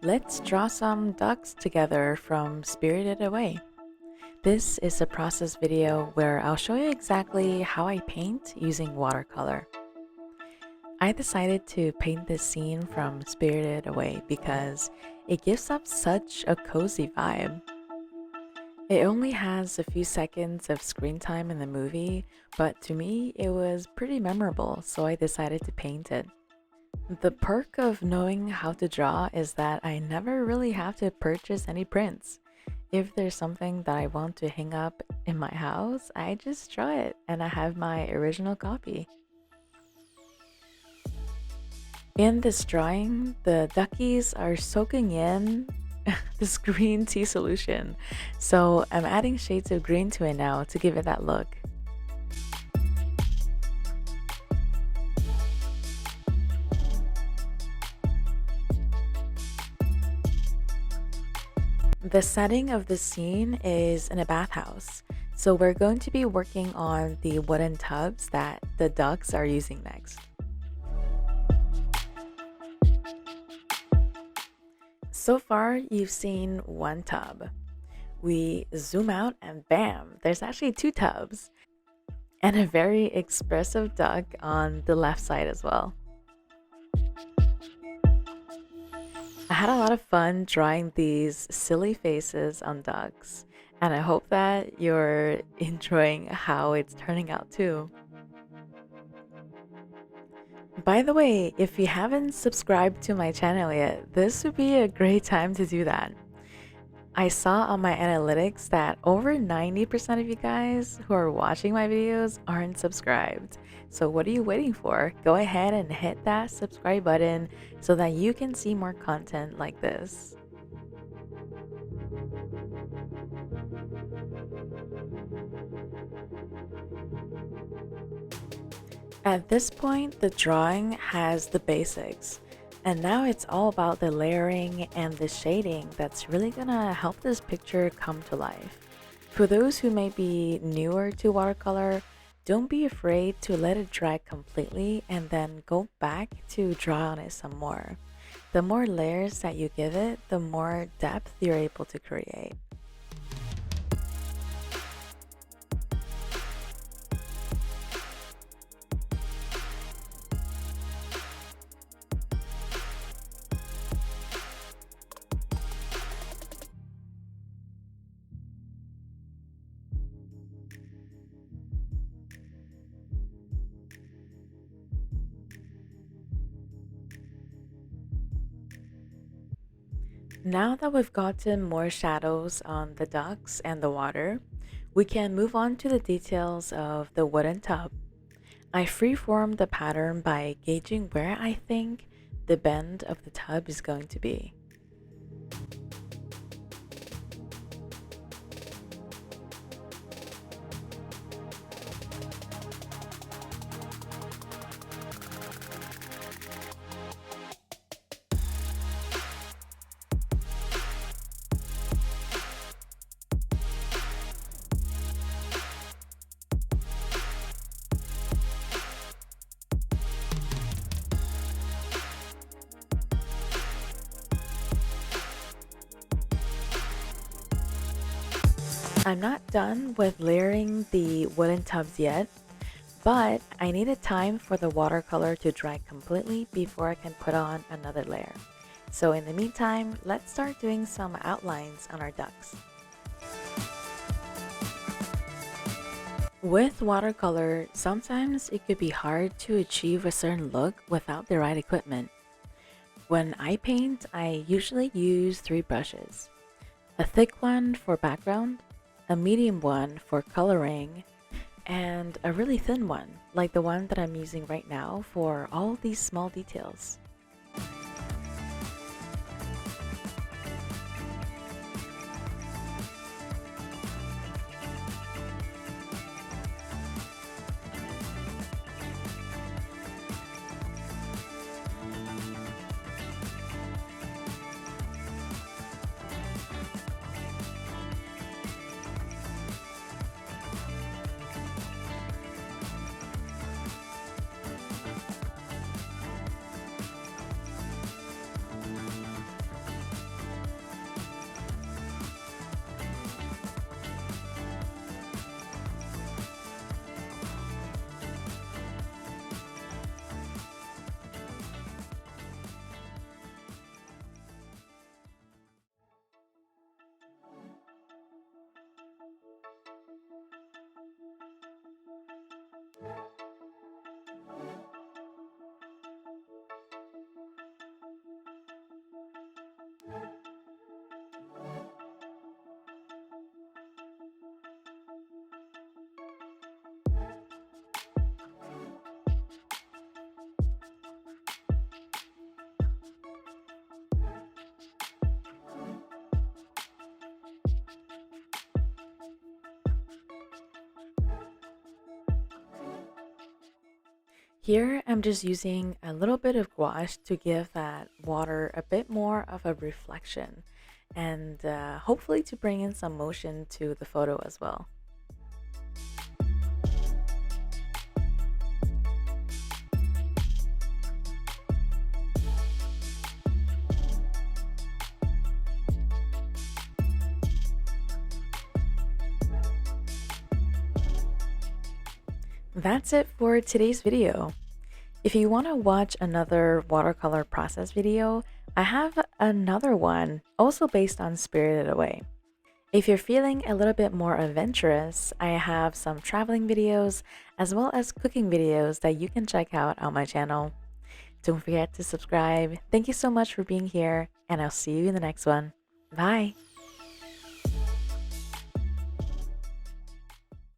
Let's draw some ducks together from Spirited Away. This is a process video where I'll show you exactly how I paint using watercolor. I decided to paint this scene from Spirited Away because it gives up such a cozy vibe. It only has a few seconds of screen time in the movie, but to me it was pretty memorable, so I decided to paint it. The perk of knowing how to draw is that I never really have to purchase any prints. If there's something that I want to hang up in my house, I just draw it and I have my original copy. In this drawing, the duckies are soaking in this green tea solution. So I'm adding shades of green to it now to give it that look. The setting of the scene is in a bathhouse, so we're going to be working on the wooden tubs that the ducks are using next. So far, you've seen one tub. We zoom out and bam, there's actually two tubs, and a very expressive duck on the left side as well. I had a lot of fun drawing these silly faces on ducks, and I hope that you're enjoying how it's turning out too. By the way, if you haven't subscribed to my channel yet, this would be a great time to do that. I saw on my analytics that over 90% of you guys who are watching my videos aren't subscribed. So what are you waiting for? Go ahead and hit that subscribe button so that you can see more content like this. At this point, the drawing has the basics. And now it's all about the layering and the shading that's really gonna help this picture come to life. For those who may be newer to watercolor, don't be afraid to let it dry completely and then go back to draw on it some more. The more layers that you give it, the more depth you're able to create. Now that we've gotten more shadows on the ducks and the water, we can move on to the details of the wooden tub. I freeformed the pattern by gauging where I think the bend of the tub is going to be. I'm not done with layering the wooden tubs yet, but I needed time for the watercolor to dry completely before I can put on another layer. So in the meantime, let's start doing some outlines on our ducks. With watercolor, sometimes it could be hard to achieve a certain look without the right equipment. When I paint, I usually use 3 brushes. A thick one for background, a medium one for coloring, and a really thin one, like the one that I'm using right now for all these small details. Here, I'm just using a little bit of gouache to give that water a bit more of a reflection and hopefully to bring in some motion to the photo as well. That's it for today's video. If you want to watch another watercolor process video, I have another one also based on Spirited Away. If you're feeling a little bit more adventurous, I have some traveling videos as well as cooking videos that you can check out on my channel. Don't forget to subscribe. Thank you so much for being here, and I'll see you in the next one. Bye!